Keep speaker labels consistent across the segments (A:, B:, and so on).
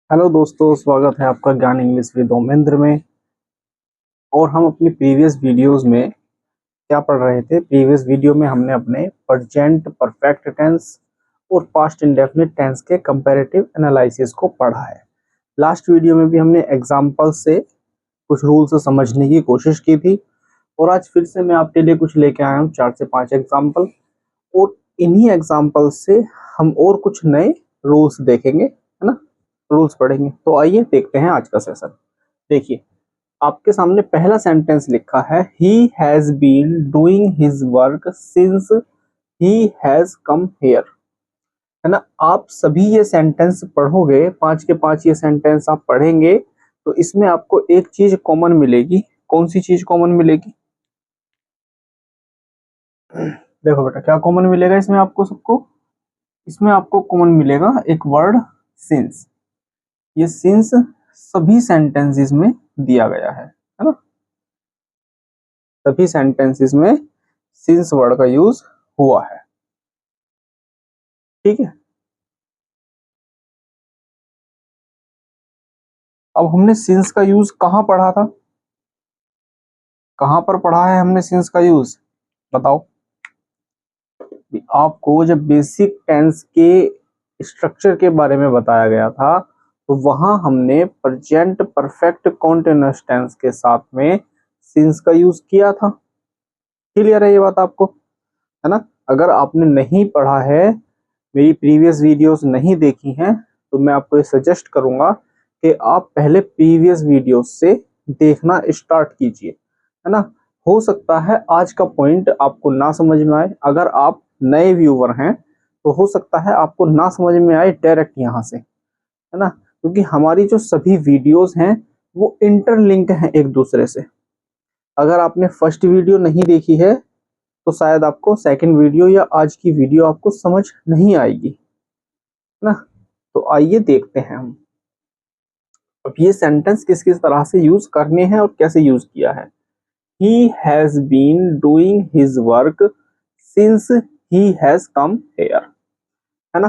A: Hello दोस्तों, स्वागत है आपका ज्ञान इंग्लिश विद ओमेंद्र में। और हम अपनी प्रीवियस वीडियोस में क्या पढ़ रहे थे? प्रीवियस वीडियो में हमने अपने प्रेजेंट परफेक्ट टेंस और पास्ट इंडेफिनिट टेंस के कंपैरेटिव एनालिसिस को पढ़ा है। लास्ट वीडियो में भी हमने एग्जांपल से कुछ रूल्स समझने की कोशिश की थी और आज फिर से मैं आपके लिए कुछ लेके आया हूँ, 4 से 5 एग्जाम्पल। और इन्हीं एग्जाम्पल से हम और कुछ नए रूल्स देखेंगे, है ना, रूल्स पढ़ेंगे। तो आइए देखते हैं आज का सेशन। देखिए, आपके सामने पहला सेंटेंस लिखा है, he has been doing his work since he has come here, है ना। आप सभी ये सेंटेंस पढ़ोगे, 5 के 5 ये सेंटेंस आप पढ़ेंगे तो इसमें आपको एक चीज कॉमन मिलेगी। कौन सी चीज कॉमन मिलेगी? देखो बेटा, क्या कॉमन मिलेगा इसमें आपको सबको? इसमें आपको कॉमन मिलेगा एक वर्ड, सिंस। ये सिंस सभी सेंटेंसेस में दिया गया है ना। सभी सेंटेंसेस में सिंस वर्ड का यूज हुआ है, ठीक है। अब हमने सिंस का यूज कहां पढ़ा था? कहां पर पढ़ा है हमने सिंस का यूज? बताओ। आपको जब बेसिक टेंस के स्ट्रक्चर के बारे में बताया गया था तो वहां हमने प्रेजेंट परफेक्ट कॉन्टिन्यूअस टेंस के साथ में सिंस का यूज किया था। क्लियर है ये बात आपको, है ना? अगर आपने नहीं पढ़ा है, मेरी प्रीवियस वीडियोस नहीं देखी हैं, तो मैं आपको ये सजेस्ट करूंगा कि आप पहले प्रीवियस वीडियोस से देखना स्टार्ट कीजिए, है ना। हो सकता है आज का पॉइंट आपको ना समझ में आए। अगर आप नए व्यूवर हैं तो हो सकता है आपको ना समझ में आए डायरेक्ट यहाँ से, है ना, क्योंकि हमारी जो सभी वीडियोस हैं वो इंटरलिंक हैं एक दूसरे से। अगर आपने फर्स्ट वीडियो नहीं देखी है तो शायद आपको सेकंड वीडियो या आज की वीडियो आपको समझ नहीं आएगी, है ना। तो आइए देखते हैं हम अब ये सेंटेंस किस किस तरह से यूज करने हैं और कैसे यूज किया है। He has been doing his work since he has come here, है ना।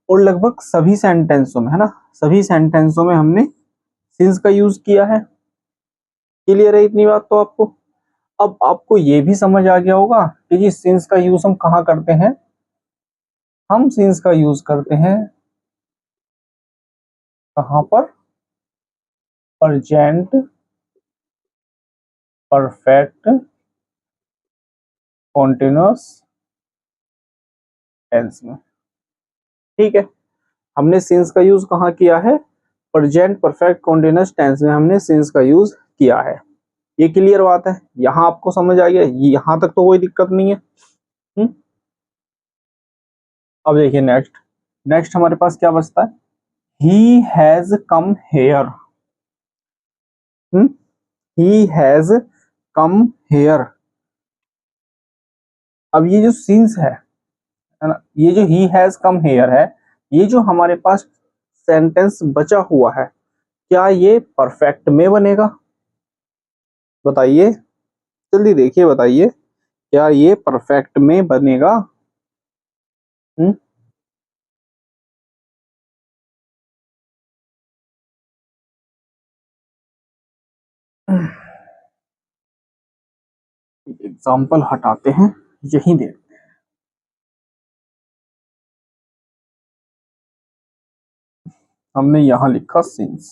A: और लगभग सभी सेंटेंसों में, है ना, सभी सेंटेंसों में हमने since का यूज किया है। क्लियर है इतनी बात तो आपको? अब आपको ये भी समझ आ गया होगा कि जी since का यूज हम कहाँ करते हैं। हम since का यूज करते हैं कहाँ पर? प्रेजेंट परफेक्ट कॉन्टिन्यूअस टेंस में, ठीक है। हमने सिंस का यूज कहाँ किया है? प्रेजेंट परफेक्ट कॉन्टिन्यूअस टेंस में हमने सिंस का यूज किया है। ये क्लियर बात है, यहाँ आपको समझ आ गया, यहाँ तक तो कोई दिक्कत नहीं है। अब देखिए नेक्स्ट, नेक्स्ट हमारे पास क्या बचता है? He has come here, he has come here. अब ये जो सिंस है ना, ये जो ही हैज कम हेयर है, ये जो हमारे पास सेंटेंस बचा हुआ है, क्या ये परफेक्ट में बनेगा? बताइए, जल्दी देखिए, बताइए क्या ये परफेक्ट में बनेगा? एग्जाम्पल हटाते हैं, यही दे। हमने यहां लिखा सिंस,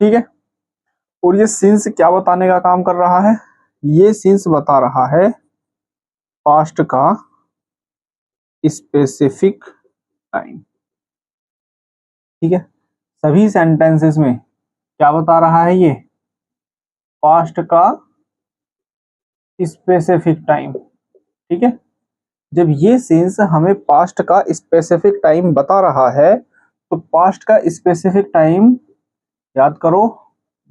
A: ठीक है। और ये सिंस क्या बताने का काम कर रहा है? ये सिंस बता रहा है पास्ट का स्पेसिफिक टाइम, ठीक है। सभी सेंटेंसेस में क्या बता रहा है ये? पास्ट का स्पेसिफिक टाइम, ठीक है। जब ये सिंस हमें पास्ट का स्पेसिफिक टाइम बता रहा है तो पास्ट का स्पेसिफिक टाइम याद करो,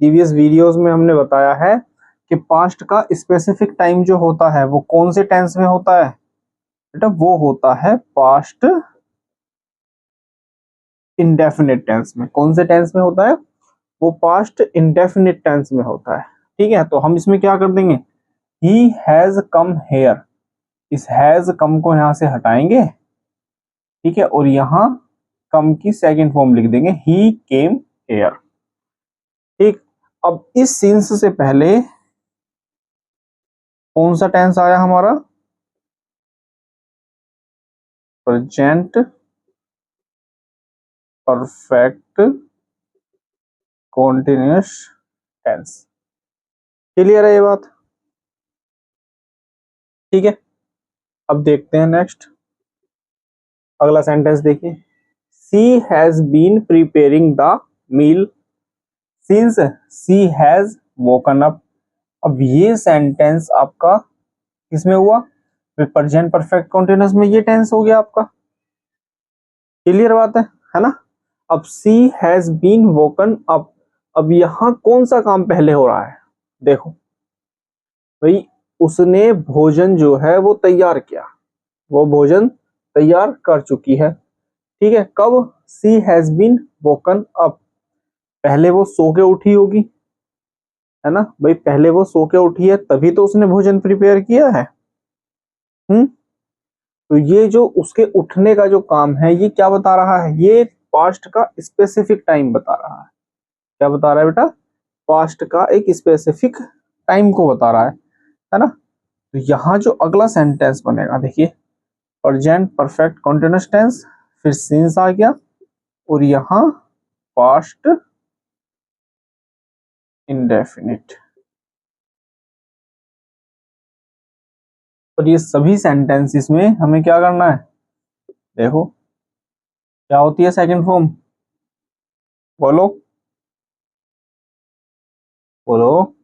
A: प्रीवियस वीडियोस में हमने बताया है कि पास्ट का स्पेसिफिक टाइम जो होता है वो कौन से टेंस में होता है बेटा? वो होता है पास्ट इंडेफिनिट टेंस में। कौन से टेंस में होता है? वो पास्ट इंडेफिनिट टेंस में होता है, ठीक है। तो हम इसमें क्या कर देंगे? ही हैज कम हेयर, इस हैज कम को यहां से हटाएंगे, ठीक है। और यहां कम की सेकंड फॉर्म लिख देंगे, ही केम हियर। ठीक, अब इस सिंस से पहले कौन सा टेंस आया हमारा? Present perfect continuous tense. Clear है ये बात? ठीक है, अब देखते हैं नेक्स्ट, अगला सेंटेंस देखिए। She has been preparing the meal since she has woken up. अब ये सेंटेंस आपका किसमें हुआ? प्रेजेंट परफेक्ट कॉन्टिन्यूअस में ये टेंस हो गया आपका। क्लियर बात है ना? अब सी हैज बीन वोकन अप, अब यहां कौन सा काम पहले हो रहा है? देखो भाई, उसने भोजन जो है वो तैयार किया, वो भोजन तैयार कर चुकी है। ठीक है, कब? सी हैज बीन वोकन अप, पहले वो सो के उठी होगी, है ना भाई, पहले वो सो के उठी है तभी तो उसने भोजन प्रिपेयर किया है। तो ये जो उसके उठने का जो काम है ये क्या बता रहा है? ये पास्ट का स्पेसिफिक टाइम बता रहा है। क्या बता रहा है बेटा? पास्ट का एक स्पेसिफिक टाइम को बता रहा है ना? तो यहाँ जो अगला सेंटेंस बनेगा देखिए, प्रेजेंट परफेक्ट कॉन्टिन्यूअस टेंस, फिर सिंस आ गया और यहाँ पास्ट इंडेफिनिट। और ये सभी सेंटेंसेस में हमें क्या करना है? देखो क्या होती है सेकंड फॉर्म, बोलो बोलो।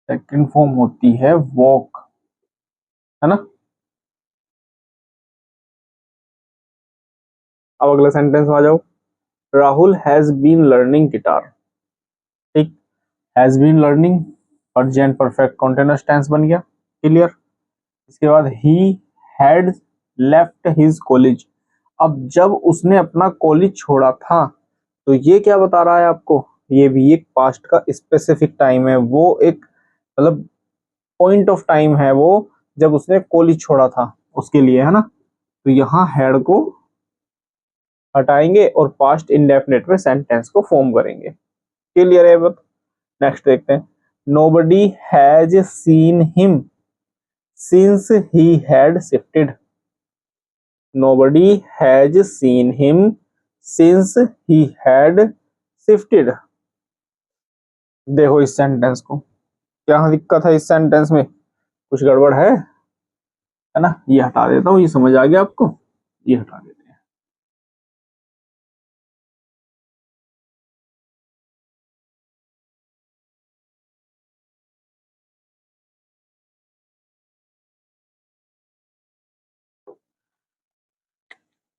A: सेकंड फॉर्म होती है वॉक, है ना? अब अगला सेंटेंस आ जाओ, Rahul has been learning guitar. ठीक, has been learning present perfect continuous tense बन गया। क्लियर? इसके बाद ही हैड लेफ्ट हिज कॉलेज, अब जब उसने अपना कॉलेज छोड़ा था तो ये क्या बता रहा है आपको? ये भी एक पास्ट का स्पेसिफिक टाइम है, वो एक मतलब पॉइंट ऑफ टाइम है वो, जब उसने कॉलेज छोड़ा था उसके लिए, है ना? तो यहाँ हैड को हटाएंगे और पास्ट इंडेफिनिट में सेंटेंस को फॉर्म करेंगे। क्लियर है? नेक्स्ट देखते हैं, nobody has seen him since he had shifted. Nobody has seen him since he had shifted. देखो इस सेंटेंस को, क्या दिक्कत है इस सेंटेंस में? कुछ गड़बड़ है ना? ये हटा देता हूँ, ये समझ आ गया आपको, ये हटा देते हैं।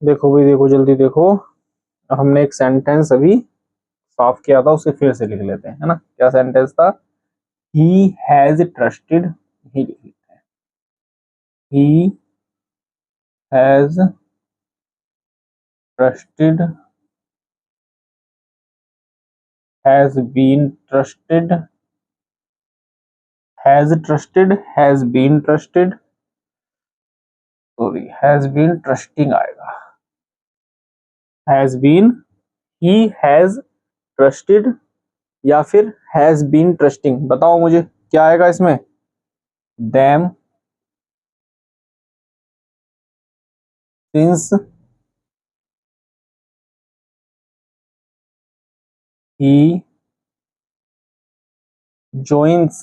A: देखो भाई, देखो जल्दी देखो, हमने एक सेंटेंस अभी साफ किया था, उसे फिर से लिख लेते हैं, है ना? क्या सेंटेंस था? ही हैज ट्रस्टेड, ही लिख लेते हैं, he has trusted, has been trusted, has been trusted, sorry has been trusting आएगा, has been, he has trusted या फिर हैज बीन ट्रस्टिंग, बताओ मुझे क्या आएगा इसमें? Them since he joins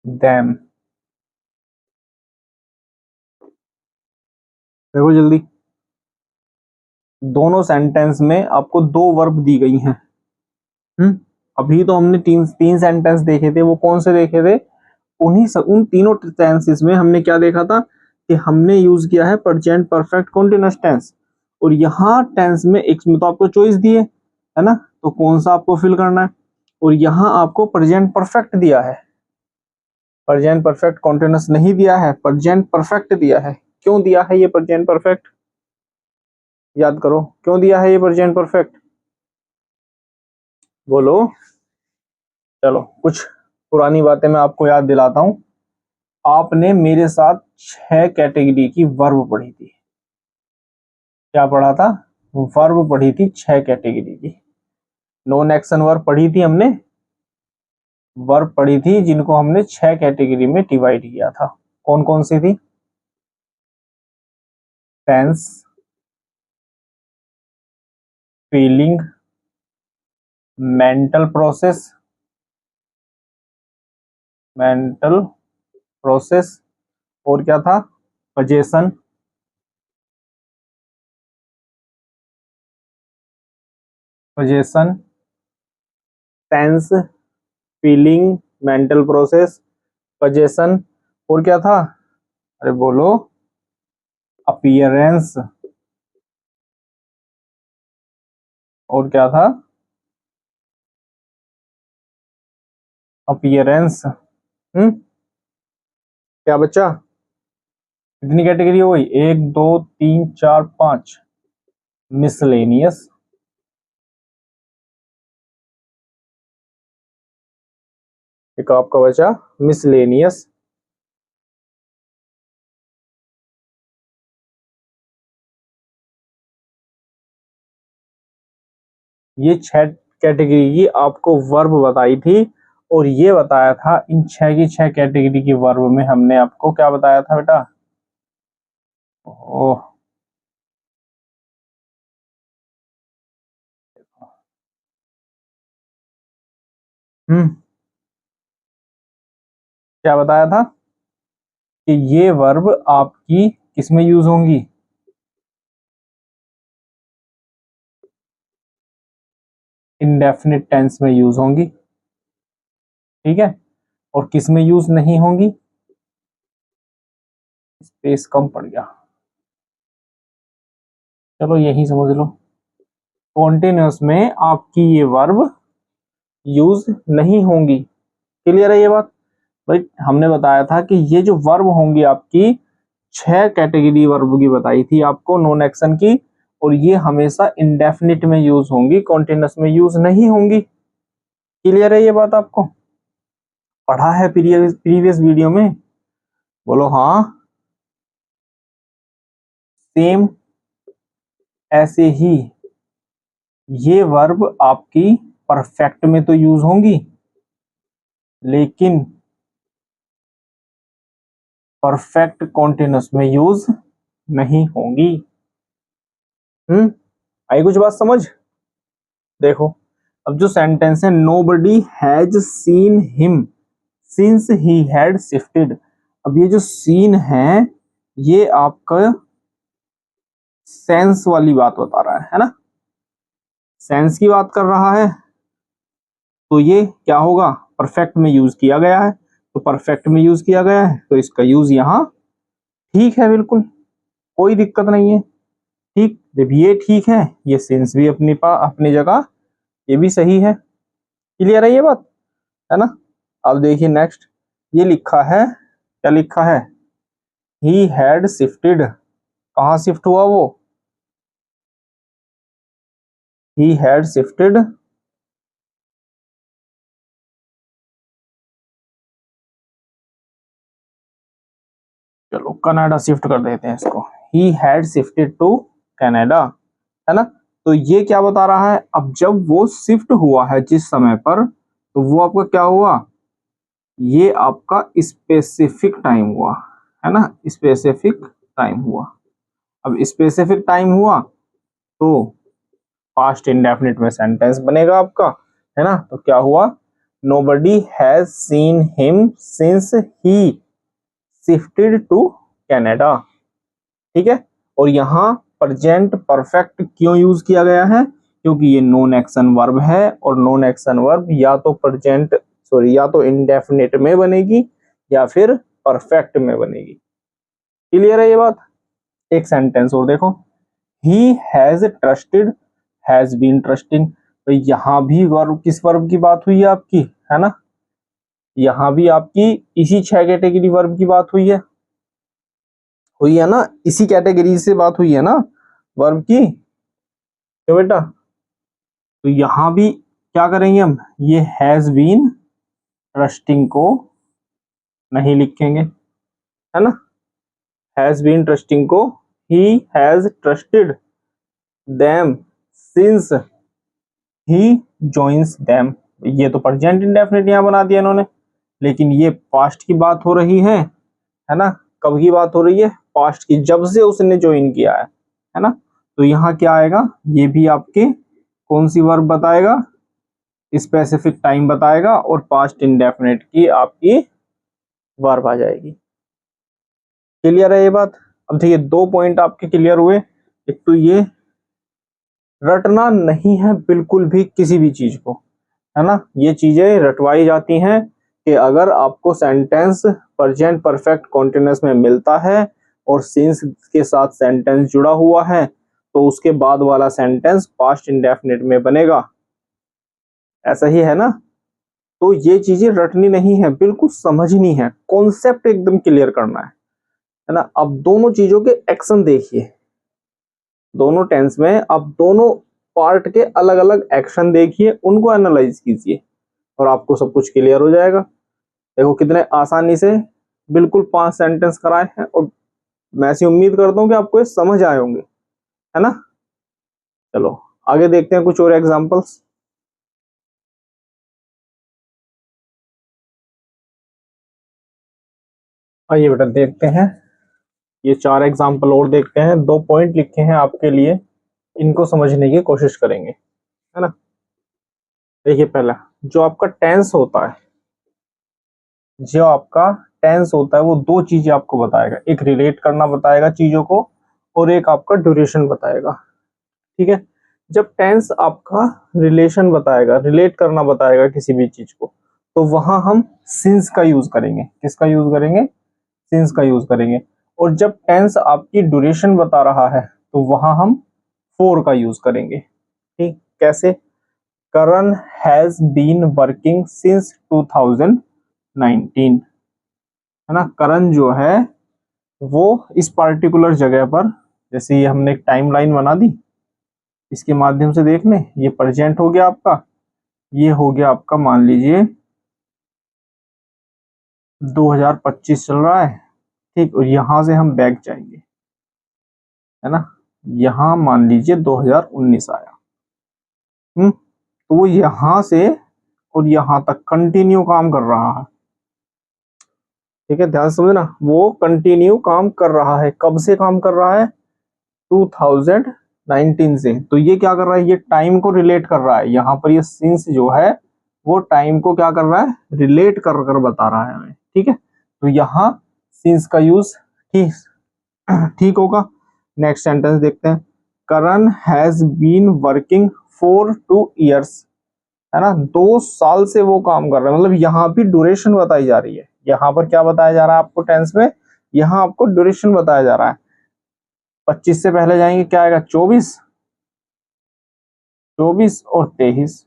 A: them। देखो जल्दी, दोनों सेंटेंस में आपको दो वर्ब दी गई हैं। अभी तो हमने तीन तीन सेंटेंस देखे थे, वो कौन से देखे थे? उन तीनों टेंसेस में हमने क्या देखा था कि हमने यूज किया है प्रेजेंट परफेक्ट कॉन्टिन्यूअस टेंस, और यहाँ टेंस में एक में तो आपको चॉइस दी है ना, तो कौन सा आपको फिल करना है? और यहाँ आपको प्रेजेंट परफेक्ट दिया है, प्रेजेंट परफेक्ट कॉन्टिन्यूअस नहीं दिया है, प्रेजेंट परफेक्ट दिया है। क्यों दिया है ये प्रेजेंट परफेक्ट? याद करो, क्यों दिया है ये प्रेजेंट परफेक्ट? बोलो, चलो कुछ पुरानी बातें मैं आपको याद दिलाता हूं। आपने मेरे साथ 6 कैटेगरी की वर्ब पढ़ी थी। क्या पढ़ा था? वर्ब पढ़ी थी 6 कैटेगरी की। नॉन एक्शन वर्ब पढ़ी थी हमने, वर्ब पढ़ी थी जिनको हमने 6 कैटेगरी में डिवाइड किया था। कौन कौन सी थी? टेंस, फीलिंग, मेंटल प्रोसेस, और क्या था? Possession, tense, feeling, mental process, possession, और क्या था? अरे बोलो। अपीयरेंस, और क्या था? अपीयरेंस। क्या बच्चा? कितनी कैटेगरी हो गई? 1 2 3 4 5। मिसलेनियस, एक आपका बचा मिसलेनियस। ये 6 कैटेगरी की आपको वर्ब बताई थी, और ये बताया था इन 6 की 6 कैटेगरी की वर्ब में हमने आपको क्या बताया था बेटा? ओह, क्या बताया था? कि ये वर्ब आपकी किसमें यूज होंगी? इंडेफिनिट टेंस में यूज होंगी, ठीक है। और किस में यूज नहीं होंगी? स्पेस कम पड़ गया, चलो यही समझ लो। कॉन्टिन्यूअस में आपकी ये वर्ब यूज नहीं होंगी। क्लियर है ये बात? भाई हमने बताया था कि ये जो वर्ब होंगी आपकी 6 कैटेगरी वर्ब की बताई थी आपको नॉन एक्शन की, और ये हमेशा इंडेफिनिट में यूज होंगी, कॉन्टिन्यूअस में यूज नहीं होंगी। क्लियर है ये बात? आपको पढ़ा है प्रीवियस वीडियो में? बोलो हाँ। सेम ऐसे ही ये वर्ब आपकी परफेक्ट में तो यूज होंगी, लेकिन परफेक्ट कॉन्टिन्यूअस में यूज नहीं होंगी। आई कुछ बात समझ? देखो, अब जो सेंटेंस है, nobody has seen him since he had shifted. अब ये जो सीन है, ये आपका सेंस वाली बात बता रहा है ना? सेंस की बात कर रहा है, तो ये क्या होगा? परफेक्ट में यूज किया गया है, तो परफेक्ट में यूज किया गया है तो इसका यूज यहाँ ठीक है, बिल्कुल कोई दिक्कत नहीं है। ठीक, जब ये ठीक है, ये सिंस भी अपनी जगह ये भी सही है। क्लियर है ये बात? है ना? अब देखिए नेक्स्ट, ये लिखा है, क्या लिखा है? He had shifted. कहाँ शिफ्ट हुआ वो? ही हैड शिफ्टेड चलो कनाडा शिफ्ट कर देते हैं इसको। He had shifted to Canada, है ना? तो ये क्या बता रहा है? अब जब वो शिफ्ट हुआ है जिस समय पर, तो वो आपका क्या हुआ? ये आपका स्पेसिफिक टाइम हुआ, है ना? स्पेसिफिक टाइम हुआ। अब स्पेसिफिक टाइम हुआ तो पास्ट इंडेफिनिट में सेंटेंस बनेगा आपका, है ना? तो क्या हुआ? Nobody has seen him since he shifted to Canada. ठीक है। और यहाँ प्रेजेंट परफेक्ट क्यों यूज किया गया है? क्योंकि ये नॉन एक्शन वर्ब है, और नॉन एक्शन वर्ब या तो या तो इंडेफिनिट में बनेगी या फिर परफेक्ट में बनेगी। क्लियर है ये बात? एक सेंटेंस और देखो, he has trusted has been trusting. तो यहाँ भी वर्ब, किस वर्ब की बात हुई है आपकी? है ना? यहाँ भी आपकी इसी 6 कैटेगरी वर्ब की बात हुई है ना? इसी कैटेगरी से बात हुई है ना वर्ब की? तो बेटा, तो यहां भी क्या करेंगे हम? ये हैज बीन ट्रस्टिंग को नहीं लिखेंगे, है ना। हैज बीन ट्रस्टिंग को ही has trusted them since he joins them. ये तो प्रेजेंट इंडेफिनिट यहाँ बना दिया इन्होंने, लेकिन ये पास्ट की बात हो रही है ना। कब की बात हो रही है? पास्ट की, जब से उसने ज्वाइन किया है ना। तो यहाँ क्या आएगा? ये भी आपके कौन सी वर्ब बताएगा? स्पेसिफिक टाइम बताएगा, और पास्ट इंडेफिनिट की आपकी वर्ब आ जाएगी। क्लियर है ये बात? अब देखिए 2 पॉइंट आपके क्लियर हुए। एक तो ये रटना नहीं है बिल्कुल भी किसी भी चीज को, है ना। ये चीजें रटवाई जाती हैं कि अगर आपको सेंटेंस प्रेजेंट परफेक्ट कॉन्टिन्यूअस में मिलता है और सिंस के साथ सेंटेंस जुड़ा हुआ है, तो उसके बाद वाला सेंटेंस पास्ट इंडेफिनिट में बनेगा। ऐसा ही है ना। तो ये चीजें रटनी नहीं है, बिल्कुल समझनी है, कॉन्सेप्ट एकदम क्लियर करना है ना। अब दोनों चीजों के एक्शन देखिए, दोनों टेंस में अब दोनों पार्ट के अलग अलग एक्शन देखिए, उनको एनालाइज कीजिए और आपको सब कुछ क्लियर हो जाएगा। देखो कितने आसानी से बिल्कुल 5 सेंटेंस कराए हैं, और मैं ऐसी उम्मीद करता हूँ कि आपको ये समझ आए होंगे, है ना। चलो आगे देखते हैं कुछ और एग्जांपल्स। आइए बेटा देखते हैं, ये 4 एग्जांपल और देखते हैं। 2 पॉइंट लिखे हैं आपके लिए, इनको समझने की कोशिश करेंगे, है ना। देखिए पहला, जो आपका टेंस होता है, जो आपका टेंस होता है वो 2 चीजें आपको बताएगा। एक रिलेट करना बताएगा चीजों को, और एक आपका ड्यूरेशन बताएगा। ठीक है। जब टेंस आपका रिलेशन बताएगा, रिलेट करना बताएगा किसी भी चीज को, तो वहां हम सिंस का यूज करेंगे। किसका यूज करेंगे? सिंस का यूज करेंगे। और जब टेंस आपकी ड्यूरेशन बता रहा है, तो वहां हम फोर का यूज करेंगे। ठीक, कैसे? करण हैज बीन वर्किंग सिंस 2019, है ना। करण जो है वो इस पार्टिकुलर जगह पर, जैसे ये हमने एक टाइमलाइन बना दी, इसके माध्यम से देख लें, ये प्रेजेंट हो गया आपका, ये हो गया आपका मान लीजिए 2025 चल रहा है। ठीक, और यहां से हम बैक जाएंगे, है ना। यहां मान लीजिए 2019 आया। तो वो यहां से और यहां तक कंटिन्यू काम कर रहा है। ठीक है, ध्यान से समझना, वो कंटिन्यू काम कर रहा है। कब से काम कर रहा है? 2019 से। तो ये क्या कर रहा है? ये टाइम को रिलेट कर रहा है। यहाँ पर ये सिंस जो है वो टाइम को क्या कर रहा है? रिलेट कर कर बता रहा है हमें। ठीक है, तो यहाँ सिंस का यूज ठीक ठीक होगा। नेक्स्ट सेंटेंस देखते हैं। Karan has been working for 2 years, है ना। 2 साल से वो काम कर रहा है। मतलब यहाँ भी ड्यूरेशन बताई जा रही है। यहाँ पर क्या बताया जा रहा है आपको टेंस में? यहाँ आपको ड्यूरेशन बताया जा रहा है। 25 से पहले जाएंगे, क्या आएगा? 24 और 23,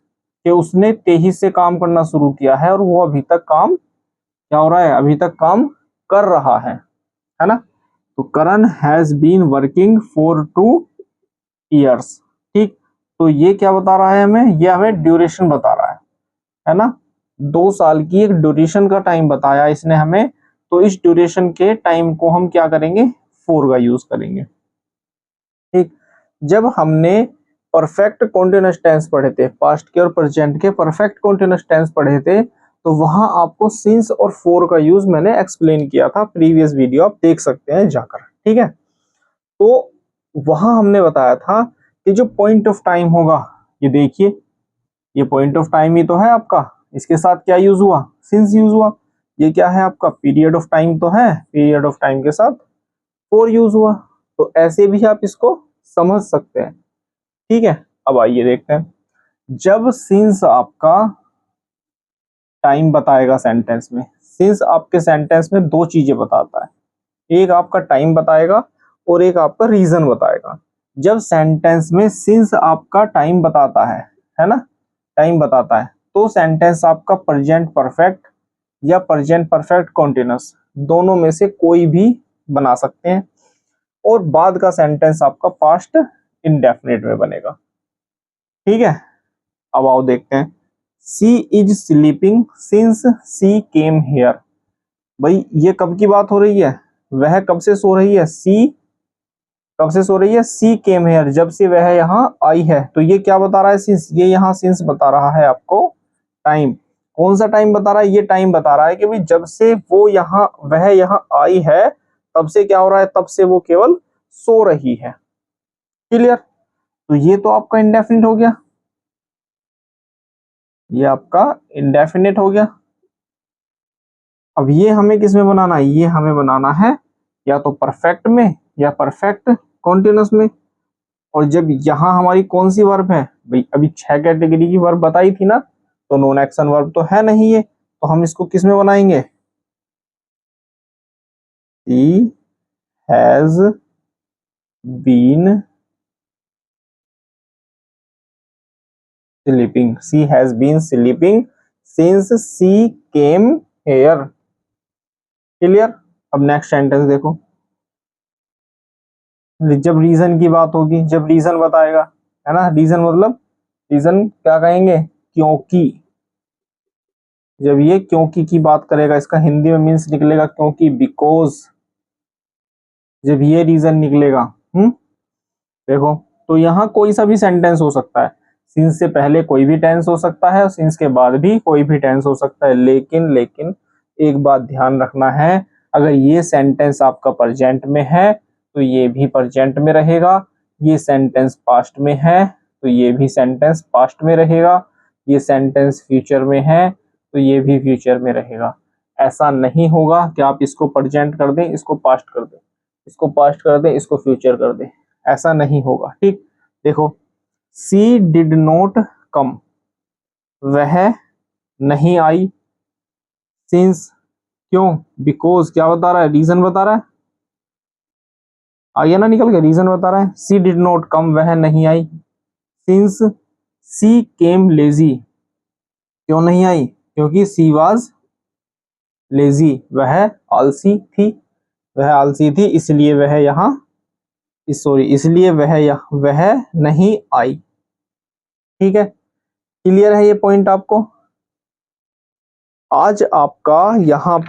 A: कि उसने 23 से काम करना शुरू किया है, और वो अभी तक काम क्या हो रहा है? अभी तक काम कर रहा है ना। तो Karan has been working for 2 years। ठीक, तो ये क्या बता रहा है हमें? ये हमें ड्यूरेशन बता रहा है ना। 2 साल की एक ड्यूरेशन का टाइम बताया इसने हमें, तो इस ड्यूरेशन के टाइम को हम क्या करेंगे? 4 का यूज करेंगे। ठीक, जब हमने परफेक्ट कॉन्टिन्यूअस टेंस पढ़े थे, पास्ट के और प्रेजेंट के परफेक्ट कॉन्टिन्यूअस टेंस पढ़े थे, तो वहां आपको सिंस और फोर का यूज मैंने एक्सप्लेन किया था, प्रीवियस वीडियो आप देख सकते हैं जाकर। ठीक है, तो वहां हमने बताया था कि जो पॉइंट ऑफ टाइम होगा, ये देखिए, ये पॉइंट ऑफ टाइम ही तो है आपका, इसके साथ क्या यूज हुआ? सिंस यूज हुआ। ये क्या है आपका? पीरियड ऑफ टाइम तो है, पीरियड ऑफ टाइम के साथ फोर यूज हुआ। तो ऐसे भी आप इसको समझ सकते हैं। ठीक है, अब आइए देखते हैं। जब सिंस आपका टाइम बताएगा सेंटेंस में, सिंस आपके सेंटेंस में 2 चीजें बताता है, एक आपका टाइम बताएगा और एक आपका रीजन बताएगा। जब सेंटेंस में सिंस आपका टाइम बताता है ना, टाइम बताता है, तो सेंटेंस आपका प्रेजेंट परफेक्ट या प्रेजेंट परफेक्ट कॉन्टिन्यूअस, दोनों में से कोई भी बना सकते हैं, और बाद का सेंटेंस आपका पास्ट इंडेफिनिट में बनेगा। ठीक है, अब आओ देखते हैं। She is sleeping since she came here. भाई ये कब की बात हो रही है, वह कब से सो रही है, सी कब से सो रही है, सी केम हेयर, जब से वह यहाँ आई है। तो ये क्या बता रहा है, सिंस, ये यहाँ सिंस बता रहा है आपको टाइम। कौन सा टाइम बता रहा है, ये टाइम बता रहा है कि भाई जब से वो यहाँ, वह यहाँ आई है, तब से क्या हो रहा है, तब से वो केवल सो रही है। क्लियर। तो ये तो आपका इंडेफिनिट हो गया, ये आपका इंडेफिनिट हो गया। अब ये हमें किस में बनाना है, ये हमें बनाना है या तो परफेक्ट में या परफेक्ट कॉन्टिन्यूस में। और जब यहाँ हमारी कौन सी वर्ब है, भाई अभी 6 कैटेगरी की वर्ब बताई थी ना, तो नॉन एक्शन वर्ब तो है नहीं ये, तो हम इसको किस में बनाएंगे, she has been sleeping, she has been sleeping since she came here. Clear. अब नेक्स्ट सेंटेंस देखो, जब रीजन की बात होगी, जब रीजन बताएगा, है ना, रीजन मतलब, रीजन क्या कहेंगे, क्योंकि। जब ये क्योंकि की बात करेगा, इसका हिंदी में मीन्स निकलेगा क्योंकि, बिकॉज। जब ये रीजन निकलेगा, देखो, तो यहाँ कोई सा भी सेंटेंस हो सकता है, सिंस से पहले कोई भी टेंस हो सकता है और सिंस के बाद भी कोई भी टेंस हो सकता है। लेकिन एक बात ध्यान रखना है, अगर ये सेंटेंस आपका प्रेजेंट में है तो ये भी प्रेजेंट में रहेगा, ये सेंटेंस पास्ट में है तो ये भी सेंटेंस पास्ट में रहेगा, ये सेंटेंस फ्यूचर में है तो ये भी फ्यूचर में रहेगा। ऐसा नहीं होगा कि आप इसको प्रेजेंट कर दें, इसको पास्ट कर दें, इसको पास्ट कर दें, इसको फ्यूचर कर दें, ऐसा नहीं होगा। ठीक। देखो, सी डिड नॉट कम, वह नहीं आई, सिंस, क्यों, बिकॉज, क्या बता रहा है, रीजन बता रहा है, आइए ना निकल के, रीजन बता रहा है, सी डिड नॉट कम, वह नहीं आई, सिंस सी केम लेजी, क्यों नहीं आई, क्योंकि सी वाज लेजी, वह आलसी थी, वह आलसी थी, इसलिए वह यहाँ, सॉरी, इसलिए वह नहीं आई। ठीक है। क्लियर है ये पॉइंट आपको। आज आपका यहां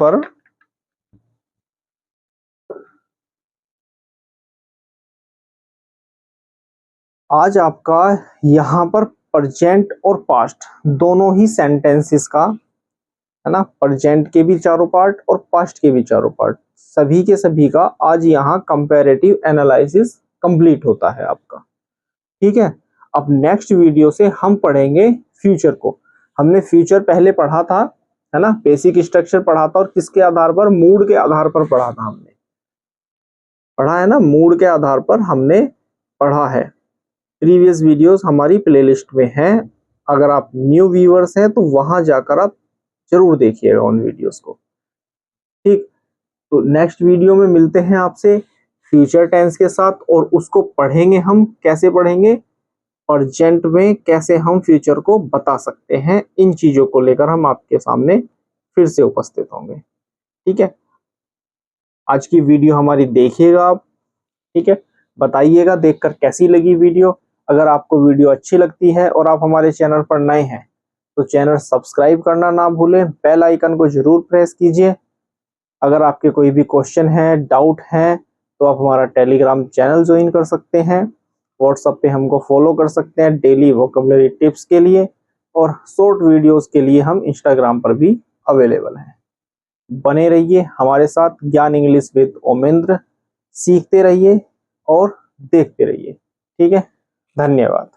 A: पर प्रेजेंट और पास्ट दोनों ही सेंटेंसेस का, है ना, प्रेजेंट के भी चारों पार्ट और पास्ट के भी चारों पार्ट, सभी के सभी का आज यहाँ कंपैरेटिव एनालिसिस कंप्लीट होता है आपका। ठीक है। अब नेक्स्ट वीडियो से हम पढ़ेंगे फ्यूचर को। हमने फ्यूचर पहले पढ़ा था, है ना, बेसिक स्ट्रक्चर पढ़ा था, और किसके आधार पर, मूड के आधार पर पढ़ा था, हमने पढ़ा है ना, मूड के आधार पर हमने पढ़ा है। प्रीवियस वीडियोस हमारी प्लेलिस्ट में हैं, अगर आप न्यू व्यूअर्स हैं तो वहां जाकर आप जरूर देखिएगा उन वीडियोस को। ठीक। तो नेक्स्ट वीडियो में मिलते हैं आपसे फ्यूचर टेंस के साथ, और उसको पढ़ेंगे हम, कैसे पढ़ेंगे, प्रेजेंट में कैसे हम फ्यूचर को बता सकते हैं, इन चीजों को लेकर हम आपके सामने फिर से उपस्थित होंगे। ठीक है। आज की वीडियो हमारी देखिएगा आप। ठीक है। बताइएगा देखकर कैसी लगी वीडियो। अगर आपको वीडियो अच्छी लगती है और आप हमारे चैनल पर नए हैं तो चैनल सब्सक्राइब करना ना भूलें, बेल आइकन को जरूर प्रेस कीजिए। अगर आपके कोई भी क्वेश्चन है, डाउट है, तो आप हमारा टेलीग्राम चैनल ज्वाइन कर सकते हैं, व्हाट्सएप पे हमको फॉलो कर सकते हैं डेली वोकैबुलरी टिप्स के लिए, और शॉर्ट वीडियोस के लिए हम इंस्टाग्राम पर भी अवेलेबल हैं। बने रहिए हमारे साथ, ज्ञान इंग्लिश विद ओमेंद्र, सीखते रहिए और देखते रहिए। ठीक है। धन्यवाद।